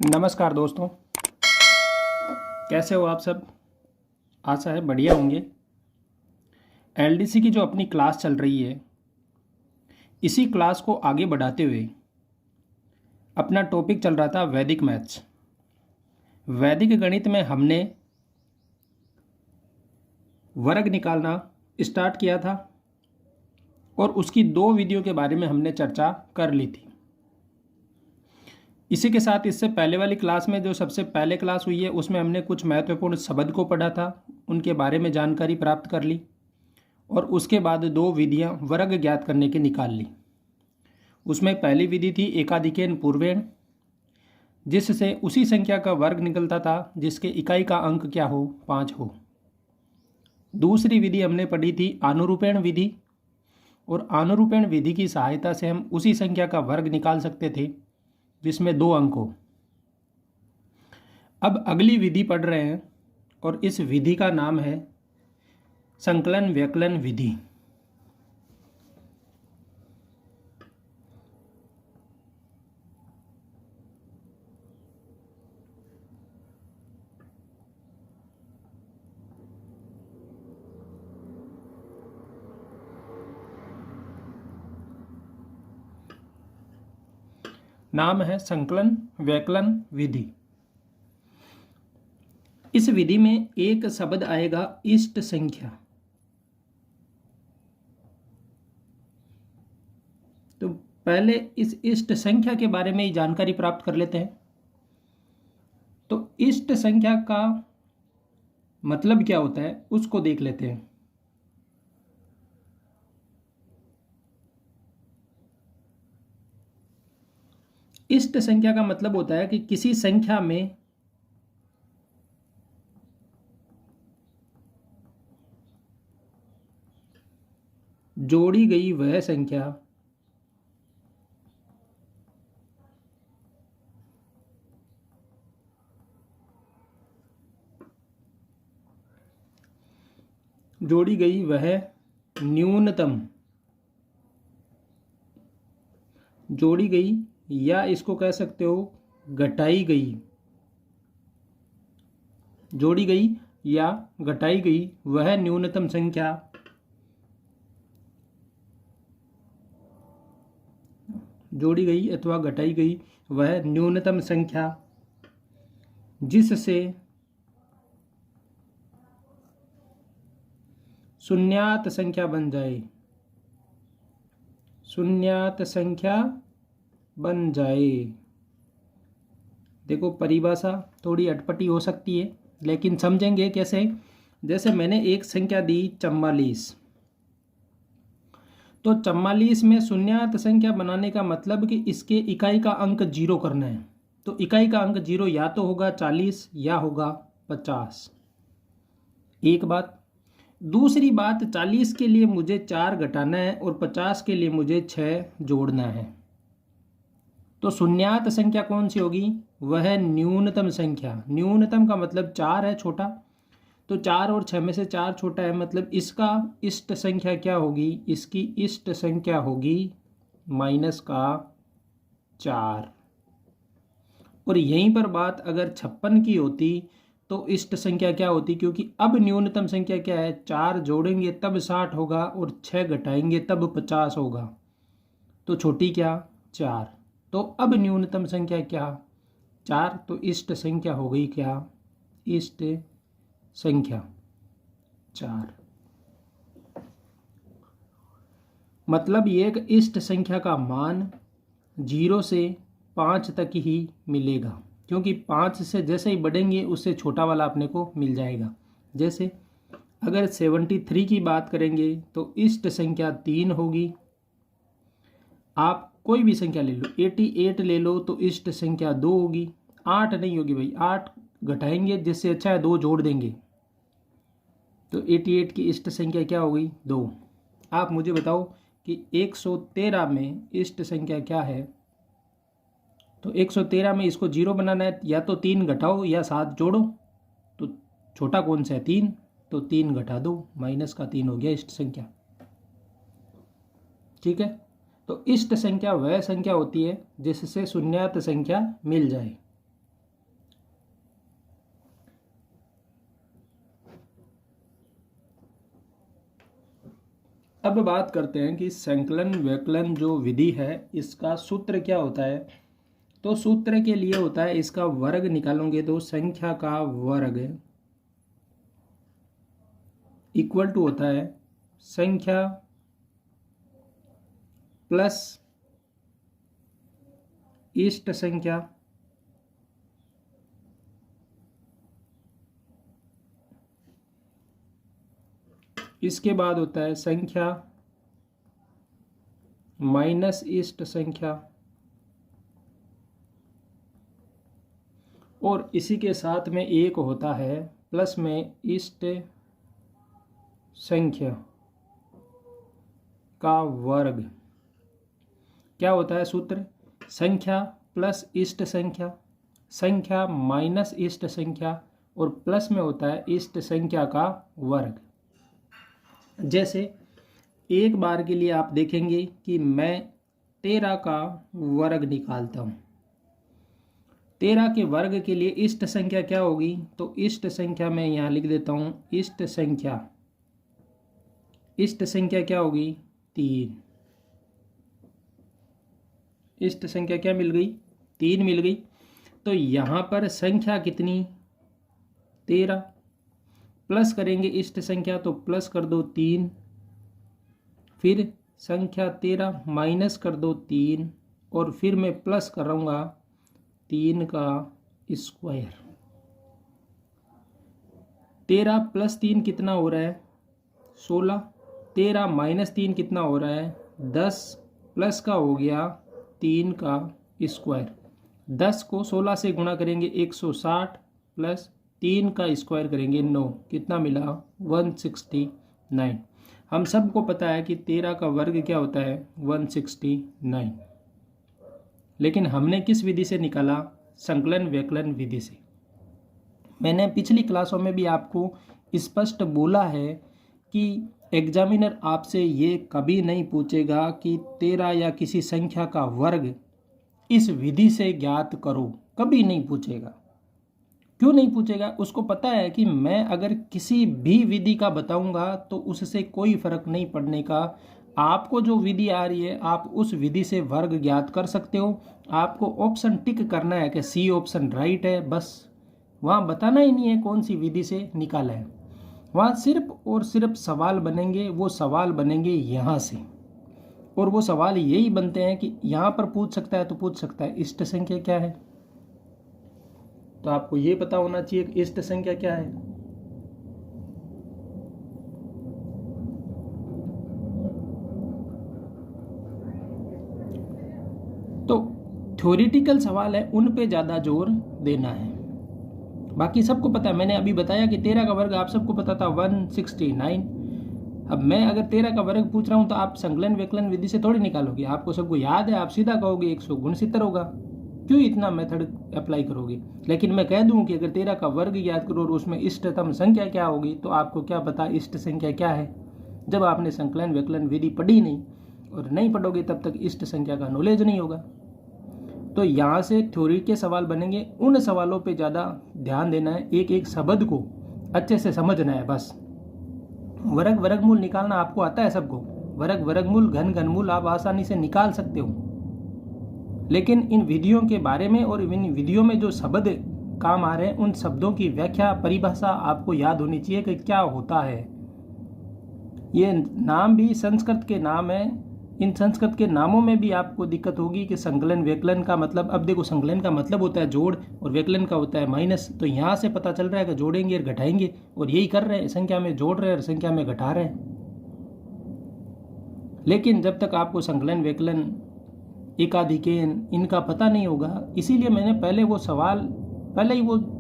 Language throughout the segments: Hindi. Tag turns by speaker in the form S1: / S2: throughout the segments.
S1: नमस्कार दोस्तों, कैसे हो आप सब। आशा है बढ़िया होंगे। एलडीसी की जो अपनी क्लास चल रही है, इसी क्लास को आगे बढ़ाते हुए अपना टॉपिक चल रहा था वैदिक मैथ्स। वैदिक गणित में हमने वर्ग निकालना स्टार्ट किया था और उसकी 2 वीडियो के बारे में हमने चर्चा कर ली थी। इसी के साथ इससे पहले वाली क्लास में जो सबसे पहले क्लास हुई है उसमें हमने कुछ महत्वपूर्ण शब्द को पढ़ा था, उनके बारे में जानकारी प्राप्त कर ली और उसके बाद 2 विधियां वर्ग ज्ञात करने की निकाल ली। उसमें पहली विधि थी एकाधिकेन पूर्वेण, जिससे उसी संख्या का वर्ग निकलता था जिसके इकाई का अंक क्या हो, 5 हो। दूसरी विधि हमने पढ़ी थी आनुरूपेण विधि, और आनुरूपेण विधि की सहायता से हम उसी संख्या का वर्ग निकाल सकते थे जिसमें 2 अंक हो। अब अगली विधि पढ़ रहे हैं और इस विधि का नाम है संकलन व्यकलन विधि। नाम है संकलन व्यकलन विधि। इस विधि में एक शब्द आएगा इष्ट संख्या। तो पहले इस इष्ट संख्या के बारे में जानकारी प्राप्त कर लेते हैं। तो इष्ट संख्या का मतलब क्या होता है उसको देख लेते हैं। इष्ट संख्या का मतलब होता है कि किसी संख्या में जोड़ी गई वह संख्या जोड़ी गई वह न्यूनतम जोड़ी गई, या इसको कह सकते हो घटाई गई, जोड़ी गई या घटाई गई वह न्यूनतम संख्या जोड़ी गई अथवा घटाई गई वह न्यूनतम संख्या जिससे शून्यात संख्या बन जाए, शून्यात संख्या बन जाए। देखो परिभाषा थोड़ी अटपटी हो सकती है लेकिन समझेंगे कैसे। जैसे मैंने एक संख्या दी 44, तो 44 में शून्यात संख्या बनाने का मतलब कि इसके इकाई का अंक 0 करना है। तो इकाई का अंक 0 या तो होगा 40 या होगा 50। एक बात। दूसरी बात, 40 के लिए मुझे 4 घटाना है और 50 के लिए मुझे 6 जोड़ना है। तो शून्यात संख्या कौन सी होगी, वह न्यूनतम संख्या। न्यूनतम का मतलब 4 है छोटा, तो 4 और 6 में से 4 छोटा है, मतलब इसका इष्ट संख्या क्या होगी, इसकी इष्ट संख्या होगी माइनस का 4। और यहीं पर बात अगर 56 की होती तो इष्ट संख्या क्या होती, क्योंकि अब न्यूनतम संख्या क्या है, 4 जोड़ेंगे तब 60 होगा और 6 घटाएंगे तब 50 होगा। तो छोटी क्या, 4। तो अब न्यूनतम संख्या क्या, 4। तो इष्ट संख्या हो गई क्या, इष्ट संख्या 4। मतलब ये एक इष्ट संख्या का मान 0 से 5 तक ही मिलेगा, क्योंकि 5 से जैसे ही बढ़ेंगे उससे छोटा वाला अपने को मिल जाएगा। जैसे अगर 73 की बात करेंगे तो इष्ट संख्या 3 होगी। आप कोई भी संख्या ले लो, 88 ले लो तो इष्ट संख्या 2 होगी। 8 नहीं होगी भाई, 8 घटाएंगे, जिससे अच्छा है 2 जोड़ देंगे, तो 88 की इष्ट संख्या क्या हो गई, 2। आप मुझे बताओ कि 113 में इष्ट संख्या क्या है। तो 113 में इसको 0 बनाना है, या तो 3 घटाओ या 7 जोड़ो। तो छोटा कौन सा है, 3। तो 3 घटा दो, माइनस का 3 हो गया इष्ट संख्या। ठीक है। तो इष्ट संख्या वह संख्या होती है जिससे शून्यात संख्या मिल जाए। अब बात करते हैं कि संकलन व्यकलन जो विधि है इसका सूत्र क्या होता है। तो सूत्र के लिए होता है, इसका वर्ग निकालोगे तो संख्या का वर्ग इक्वल टू होता है संख्या प्लस इष्ट संख्या इसके बाद होता है संख्या माइनस इष्ट संख्या और इसी के साथ में एक होता है प्लस में इष्ट संख्या का वर्ग। क्या होता है सूत्र? संख्या प्लस इष्ट संख्या, संख्या माइनस इष्ट संख्या और प्लस में होता है इष्ट संख्या का वर्ग। जैसे एक बार के लिए आप देखेंगे कि मैं 13 का वर्ग निकालता हूँ। 13 के वर्ग के लिए इष्ट संख्या क्या होगी? तो इष्ट संख्या मैं यहाँ लिख देता हूँ, इष्ट संख्या क्या होगी? 3। इष्ट संख्या क्या मिल गई? 3 मिल गई। तो यहाँ पर संख्या कितनी? 13 प्लस करेंगे इष्ट संख्या तो प्लस कर दो 3, फिर संख्या 13 माइनस कर दो 3 और फिर मैं प्लस करूँगा 3 का स्क्वायर। 13 प्लस 3 कितना हो रहा है? 16। 13 माइनस 3 कितना हो रहा है? 10 प्लस का हो गया 3 का स्क्वायर। 10 को 16 से गुणा करेंगे 160 प्लस 3 का स्क्वायर करेंगे 9, कितना मिला? 169। हम सबको पता है कि 13 का वर्ग क्या होता है? 169। लेकिन हमने किस विधि से निकाला? संकलन व्यकलन विधि से। मैंने पिछली क्लासों में भी आपको स्पष्ट बोला है कि एग्जामिनर आपसे ये कभी नहीं पूछेगा कि 13 या किसी संख्या का वर्ग इस विधि से ज्ञात करो, कभी नहीं पूछेगा। क्यों नहीं पूछेगा? उसको पता है कि मैं अगर किसी भी विधि का बताऊंगा तो उससे कोई फर्क नहीं पड़ने का। आपको जो विधि आ रही है आप उस विधि से वर्ग ज्ञात कर सकते हो। आपको ऑप्शन टिक करना है कि सी ऑप्शन राइट है, बस। वहाँ बताना ही नहीं है कौन सी विधि से निकाला है। वहाँ सिर्फ और सिर्फ सवाल बनेंगे। वो सवाल बनेंगे यहाँ से, और वो सवाल यही बनते हैं कि यहाँ पर पूछ सकता है तो पूछ सकता है इष्ट संख्या क्या है। तो आपको ये पता होना चाहिए कि इष्ट संख्या क्या है। तो थ्योरेटिकल सवाल है, उन पे ज़्यादा जोर देना है। बाकी सबको पता है, मैंने अभी बताया कि 13 का वर्ग आप सबको पता था 169। अब मैं अगर 13 का वर्ग पूछ रहा हूँ तो आप संकलन व्यकलन विधि से थोड़ी निकालोगे। आपको सबको याद है, आप सीधा कहोगे 169 होगा। क्यों इतना मेथड अप्लाई करोगे? लेकिन मैं कह दूं कि अगर 13 का वर्ग याद करो और उसमें इष्टतम संख्या क्या होगी, तो आपको क्या पता इष्ट संख्या क्या है? जब आपने संकलन व्यकलन विधि पढ़ी नहीं, और नहीं पढ़ोगे तब तक इष्ट संख्या का नॉलेज नहीं होगा। तो यहाँ से थ्योरी के सवाल बनेंगे, उन सवालों पे ज़्यादा ध्यान देना है, एक एक शब्द को अच्छे से समझना है बस। वर्ग वर्गमूल निकालना आपको आता है सबको। वर्ग वर्गमूल घन घनमूल आप आसानी से निकाल सकते हो। लेकिन इन विधियों के बारे में और इन विधियों में जो शब्द काम आ रहे हैं, उन शब्दों की व्याख्या परिभाषा आपको याद होनी चाहिए कि क्या होता है। ये नाम भी संस्कृत के नाम है। इन संस्कृत के नामों में भी आपको दिक्कत होगी कि संकलन व्यकलन का मतलब, अब देखो संकलन का मतलब होता है जोड़ और व्यकलन का होता है माइनस। तो यहाँ से पता चल रहा है कि जोड़ेंगे और घटाएंगे, और यही कर रहे हैं, संख्या में जोड़ रहे हैं और संख्या में घटा रहे हैं। लेकिन जब तक आपको संकलन व्यकलन एकाधिकेन इनका पता नहीं होगा, इसीलिए मैंने पहले वो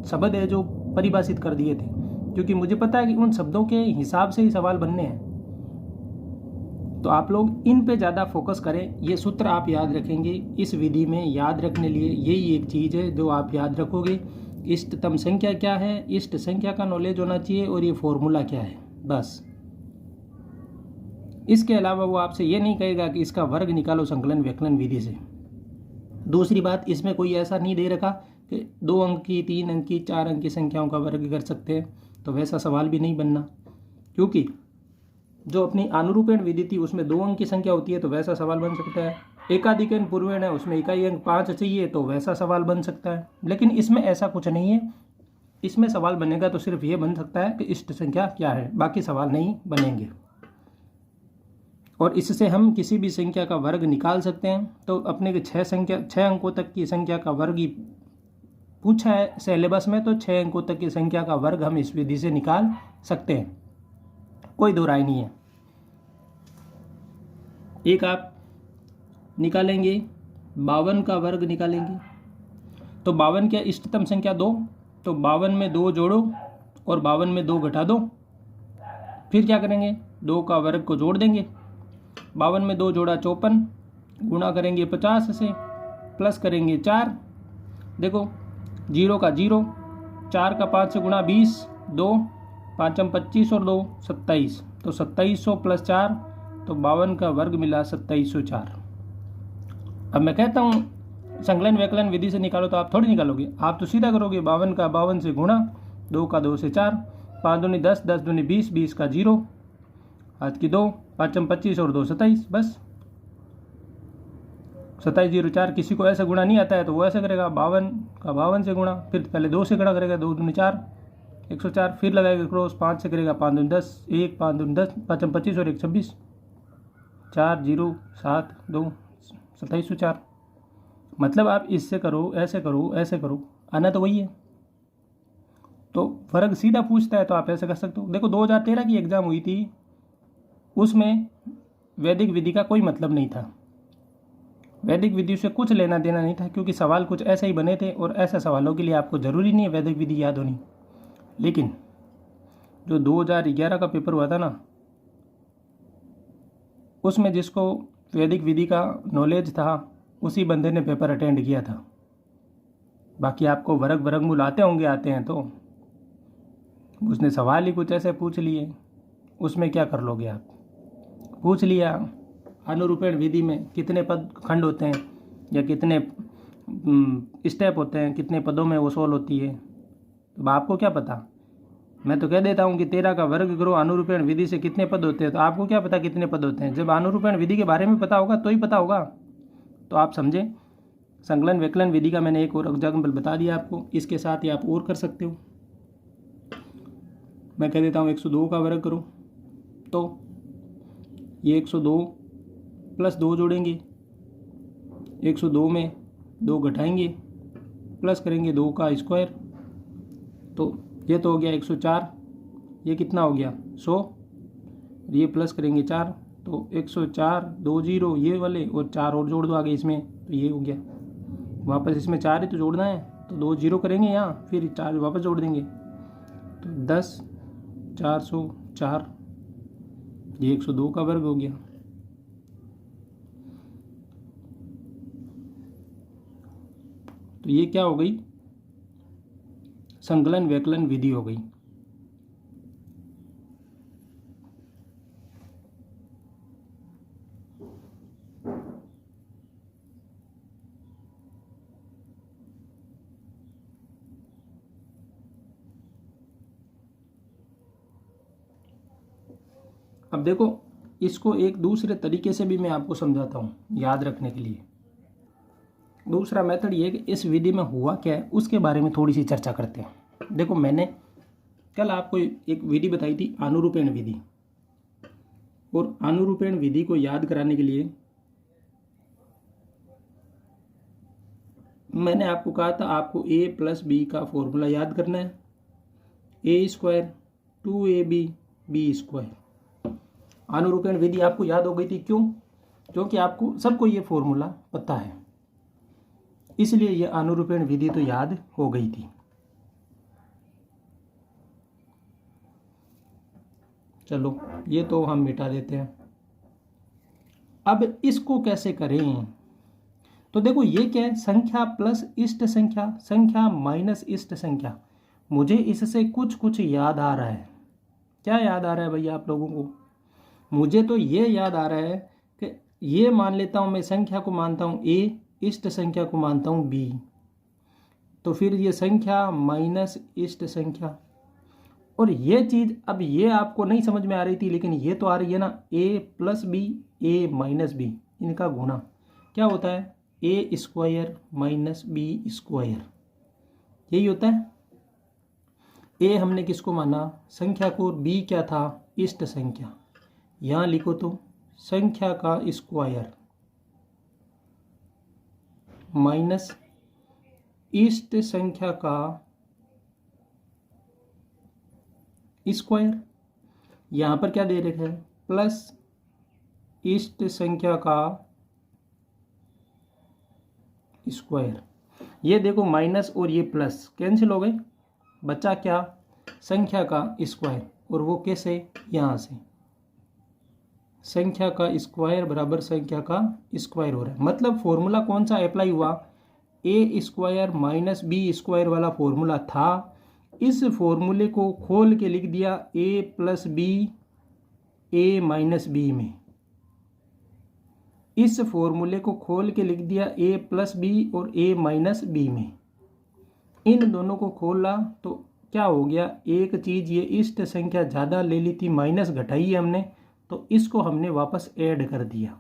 S1: शब्द है जो परिभाषित कर दिए थे, क्योंकि मुझे पता है कि उन शब्दों के हिसाब से ही सवाल बनने हैं। तो आप लोग इन पे ज़्यादा फोकस करें। ये सूत्र आप याद रखेंगे। इस विधि में याद रखने लिए यही एक चीज़ है जो आप याद रखोगे। इष्टतम संख्या क्या है, इष्ट संख्या का नॉलेज होना चाहिए, और ये फॉर्मूला क्या है, बस। इसके अलावा वो आपसे ये नहीं कहेगा कि इसका वर्ग निकालो संकलन व्यकलन विधि से। दूसरी बात, इसमें कोई ऐसा नहीं दे रखा कि 2 अंक की, 3 अंक की, 4 अंक की संख्याओं का वर्ग कर सकते हैं, तो वैसा सवाल भी नहीं बनना। क्योंकि जो अपनी अनुरूपेण विधि थी उसमें 2 अंक की संख्या होती है तो वैसा सवाल बन सकता है। एकाधिक पूर्वेण है, उसमें इकाई अंक 5 चाहिए तो वैसा सवाल बन सकता है। लेकिन इसमें ऐसा कुछ नहीं है। इसमें सवाल बनेगा तो सिर्फ ये बन सकता है कि इष्ट संख्या क्या है, बाकी सवाल नहीं बनेंगे। और इससे हम किसी भी संख्या का वर्ग निकाल सकते हैं। तो अपने के 6 अंकों तक की संख्या का वर्ग ही पूछा है सिलेबस में, तो 6 अंकों तक की संख्या का वर्ग हम इस विधि से निकाल सकते हैं, कोई दो राय नहीं है। एक आप निकालेंगे 52 का वर्ग निकालेंगे, तो 52 क्या इष्टतम संख्या 2, तो 52 में 2 जोड़ो और 52 में 2 घटा दो। फिर क्या करेंगे, 2 का वर्ग को जोड़ देंगे। 52 में 2 जोड़ा 54, गुणा करेंगे 50 से, प्लस करेंगे 4, देखो 0 का 0, 4 का 5 से गुणा 20, 2 5 25 और 2 27, तो 2700 प्लस 4, तो 52 का वर्ग मिला 2704। अब मैं कहता हूँ संकलन व्यकलन विधि से निकालो, तो आप थोड़ी निकालोगे, आप तो सीधा करोगे 52 का 52 से गुणा, 2 का 2 से 4, 5 दूनी 10, 10 दूनी 20, 20 का 0, आज की 2, 5 25 और 2 27, बस 2704। किसी को ऐसा गुणा नहीं आता है तो वो ऐसा करेगा 52 का 52 से गुणा, फिर पहले 2 से गुणा करेगा, 2 दूनी 4, 104, फिर लगाएगा क्रॉस, 5 से करेगा 5 दूनी 10, 1 5 दूनी 10, 5 25 और 1 26, 4 0 7 2 2704। मतलब आप इससे करो, ऐसे करो, ऐसे करो, आना तो वही है। तो फर्क सीधा पूछता है तो आप ऐसे कर सकते हो। देखो 2013 की एग्ज़ाम हुई थी, उसमें वैदिक विधि का कोई मतलब नहीं था, वैदिक विधि से कुछ लेना देना नहीं था, क्योंकि सवाल कुछ ऐसे ही बने थे। और ऐसे सवालों के लिए आपको ज़रूरी नहीं है वैदिक विधि याद होनी। लेकिन जो 2011 का पेपर हुआ था ना, उसमें जिसको वैदिक विधि का नॉलेज था उसी बंदे ने पेपर अटेंड किया था। बाकी आपको वर्ग वर्गमूल आते होंगे, आते हैं, तो उसने सवाल ही कुछ ऐसे पूछ लिए, उसमें क्या कर लोगे आप। पूछ लिया अनुरूपेण विधि में कितने पद खंड होते हैं या कितने स्टेप होते हैं, कितने पदों में वो सोल्व होती है, तो आपको क्या पता। मैं तो कह देता हूँ कि 13 का वर्ग करो, अनुरूपेण विधि से कितने पद होते हैं, तो आपको क्या पता कितने पद होते हैं। जब अनुरूपेण विधि के बारे में पता होगा तो ही पता होगा। तो आप समझें, संकलन व्यकलन विधि का मैंने एक और एग्जाम्पल बता दिया आपको, इसके साथ ही आप और कर सकते हो। मैं कह देता हूँ 102 का वर्ग करो, तो ये 102 प्लस 2 जोड़ेंगे, 102 में 2 घटाएंगे, प्लस करेंगे 2 का स्क्वायर, तो ये तो हो गया 104। ये कितना हो गया 100, ये प्लस करेंगे 4, तो 104 2 0 ये वाले, और 4 और जोड़ दो आगे इसमें, तो ये हो गया। वापस इसमें 4 ही तो जोड़ना है, तो 2 0 करेंगे यहाँ, फिर 4 वापस जोड़ देंगे, तो 10 404, ये 102 का वर्ग हो गया। तो ये क्या हो गई, संकलन व्यकलन विधि हो गई। अब देखो, इसको एक दूसरे तरीके से भी मैं आपको समझाता हूँ याद रखने के लिए। दूसरा मेथड ये है कि इस विधि में हुआ क्या है उसके बारे में थोड़ी सी चर्चा करते हैं। देखो, मैंने कल आपको एक विधि बताई थी, अनुरूपेण विधि, और अनुरूपेण विधि को याद कराने के लिए मैंने आपको कहा था आपको a प्लस बी का फॉर्मूला याद करना है, a² 2ab b²। अनुरूपेण विधि आपको याद हो गई थी, क्यों? क्योंकि आपको सबको ये फॉर्मूला पता है, इसलिए ये अनुरूपेण विधि तो याद हो गई थी। चलो ये तो हम मिटा देते हैं। अब इसको कैसे करें? तो देखो, ये क्या है, संख्या प्लस इष्ट संख्या, संख्या माइनस इष्ट संख्या। मुझे इससे कुछ कुछ याद आ रहा है। क्या याद आ रहा है भैया आप लोगों को? मुझे तो ये याद आ रहा है कि ये मान लेता हूँ मैं, संख्या को मानता हूँ a, इष्ट संख्या को मानता हूँ b, तो फिर ये संख्या माइनस इष्ट संख्या, और ये चीज़ अब ये आपको नहीं समझ में आ रही थी, लेकिन ये तो आ रही है ना, a plus B A minus B, इनका गुणा क्या होता है, A square minus B square, यही होता है। ए हमने किसको माना, संख्या को, बी क्या था, इष्ट संख्या, यहाँ लिखो तो संख्या का स्क्वायर माइनस इष्ट संख्या का स्क्वायर, यहाँ पर क्या दे रखा है, प्लस इष्ट संख्या का स्क्वायर। ये देखो माइनस और ये प्लस कैंसिल हो गए, बचा क्या, संख्या का स्क्वायर, और वो कैसे, यहाँ से संख्या का स्क्वायर बराबर संख्या का स्क्वायर हो रहा है। मतलब फॉर्मूला कौन सा अप्लाई हुआ, ए स्क्वायर माइनस बी स्क्वायर वाला फॉर्मूला था। इस फॉर्मूले को खोल के लिख दिया ए plus B A minus B में, इस फॉर्मूले को खोल के लिख दिया ए प्लस बी और ए माइनस बी में। इन दोनों को खोला तो क्या हो गया, एक चीज़ ये इष्ट संख्या ज़्यादा ले ली थी, माइनस घटाई है हमने, तो इसको हमने वापस ऐड कर दिया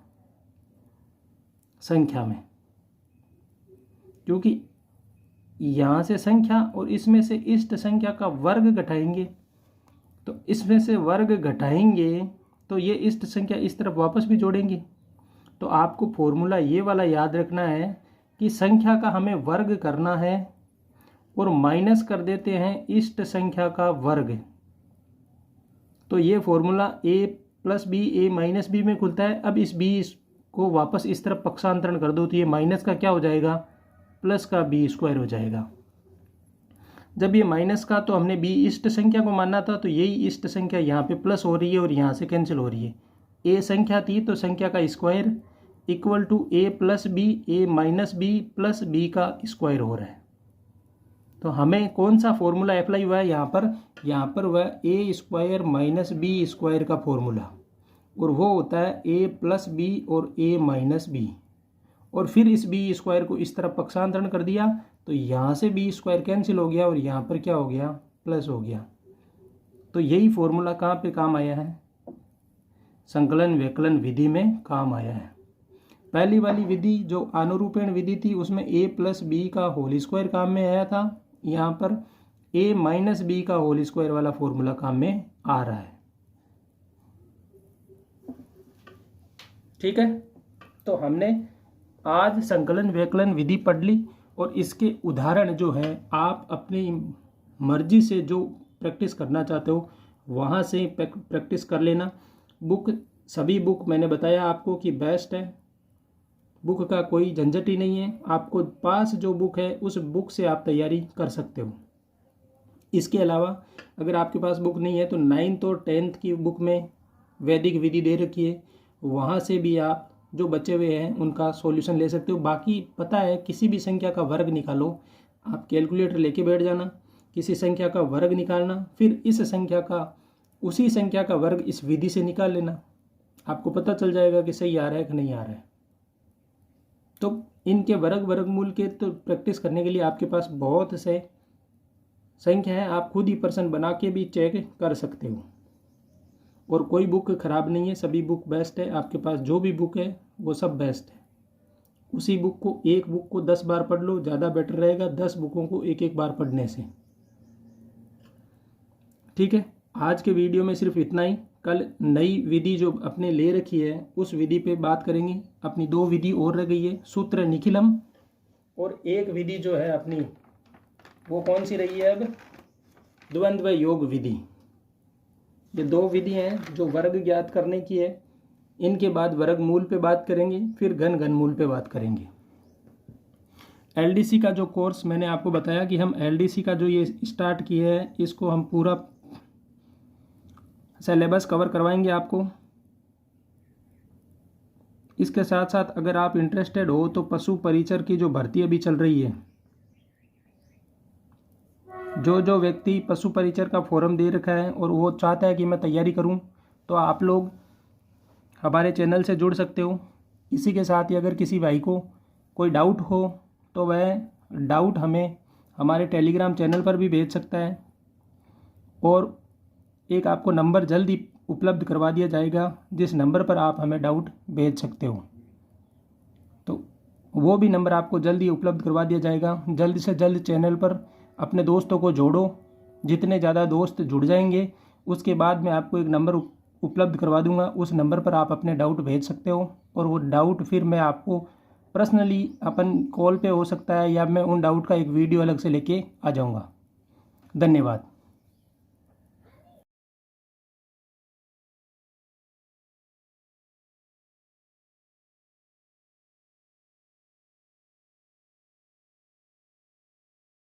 S1: संख्या में, क्योंकि यहाँ से संख्या और इसमें से इष्ट संख्या का वर्ग घटाएंगे, तो इसमें से वर्ग घटाएंगे तो ये इष्ट संख्या इस तरफ वापस भी जोड़ेंगे। तो आपको फॉर्मूला ये वाला याद रखना है कि संख्या का हमें वर्ग करना है और माइनस कर देते हैं इष्ट संख्या का वर्ग। तो ये formula A plus B A minus B में खुलता है। अब इस बी को वापस इस तरफ पक्षांतरण कर दो तो ये माइनस का क्या हो जाएगा, प्लस का बी स्क्वायर हो जाएगा। जब ये माइनस का, तो हमने बी इष्ट संख्या को मानना था, तो यही इष्ट संख्या यहाँ पे प्लस हो रही है और यहाँ से कैंसिल हो रही है। ए संख्या थी तो संख्या का square equal to A plus B A minus B plus B का स्क्वायर हो रहा है। तो हमें कौन सा फॉर्मूला अप्लाई हुआ है यहाँ पर वह ए स्क्वायर माइनस बी स्क्वायर का फॉर्मूला, और वो होता है ए प्लस बी और ए माइनस बी। और फिर इस बी स्क्वायर को इस तरफ पक्षांतरण कर दिया तो यहाँ से बी स्क्वायर कैंसिल हो गया और यहाँ पर क्या हो गया, प्लस हो गया। तो यही फॉर्मूला कहाँ पे काम आया है, संकलन व्यकलन विधि में काम आया है। पहली वाली विधि जो अनुरूपण विधि थी उसमें ए प्लस बी का होल स्क्वायर काम में आया था, यहाँ पर ए माइनस बी का होल स्क्वायर वाला फॉर्मूला काम में आ रहा है। ठीक है, तो हमने आज संकलन व्यकलन विधि पढ़ ली और इसके उदाहरण जो है आप अपनी मर्जी से जो प्रैक्टिस करना चाहते हो वहाँ से प्रैक्टिस कर लेना। बुक, सभी बुक मैंने बताया आपको कि बेस्ट है, बुक का कोई झंझट ही नहीं है। आपको पास जो बुक है उस बुक से आप तैयारी कर सकते हो। इसके अलावा अगर आपके पास बुक नहीं है तो 9th और 10th की बुक में वैदिक विधि दे रखी है, वहाँ से भी आप जो बचे हुए हैं उनका सॉल्यूशन ले सकते हो। बाकी पता है किसी भी संख्या का वर्ग निकालो, आप कैलकुलेटर लेके बैठ जाना, किसी संख्या का वर्ग निकालना, फिर इस संख्या का उसी संख्या का वर्ग इस विधि से निकाल लेना, आपको पता चल जाएगा कि सही आ रहा है कि नहीं आ रहा है। तो इनके वर्गमूल के तो प्रैक्टिस करने के लिए आपके पास बहुत से संख्या है, आप खुद ही पर्सन बना के भी चेक कर सकते हो। और कोई बुक ख़राब नहीं है, सभी बुक बेस्ट है। आपके पास जो भी बुक है वो सब बेस्ट है। उसी बुक को, एक बुक को 10 बार पढ़ लो, ज़्यादा बेटर रहेगा 10 बुकों को एक एक बार पढ़ने से। ठीक है, आज के वीडियो में सिर्फ इतना ही। कल नई विधि जो अपने ले रखी है उस विधि पे बात करेंगे। अपनी 2 विधि और रह गई है, सूत्र निखिलम, और एक विधि जो है अपनी वो कौन सी रही है अब, द्वंद्व योग विधि। ये 2 विधि हैं जो वर्ग ज्ञात करने की है। इनके बाद वर्गमूल पे बात करेंगे, फिर घनमूल पे बात करेंगे। एलडीसी का जो कोर्स मैंने आपको बताया कि हम एलडीसी का जो ये स्टार्ट किया है इसको हम पूरा सिलेबस कवर करवाएंगे आपको। इसके साथ साथ अगर आप इंटरेस्टेड हो तो पशु परिचर की जो भर्ती अभी चल रही है, जो व्यक्ति पशु परिचर का फॉर्म दे रखा है और वो चाहता है कि मैं तैयारी करूं, तो आप लोग हमारे चैनल से जुड़ सकते हो। इसी के साथ ही अगर किसी भाई को कोई डाउट हो तो वह डाउट हमें हमारे टेलीग्राम चैनल पर भी भेज सकता है, और एक आपको नंबर जल्दी उपलब्ध करवा दिया जाएगा, जिस नंबर पर आप हमें डाउट भेज सकते हो। तो वो भी नंबर आपको जल्दी उपलब्ध करवा दिया जाएगा। जल्द से जल्द चैनल पर अपने दोस्तों को जोड़ो। जितने ज़्यादा दोस्त जुड़ जाएंगे उसके बाद मैं आपको एक नंबर उपलब्ध करवा दूंगा। उस नंबर पर आप अपने डाउट भेज सकते हो और वो डाउट फिर मैं आपको पर्सनली अपन कॉल पे हो सकता है, या मैं उन डाउट का एक वीडियो अलग से लेके आ जाऊंगा। धन्यवाद।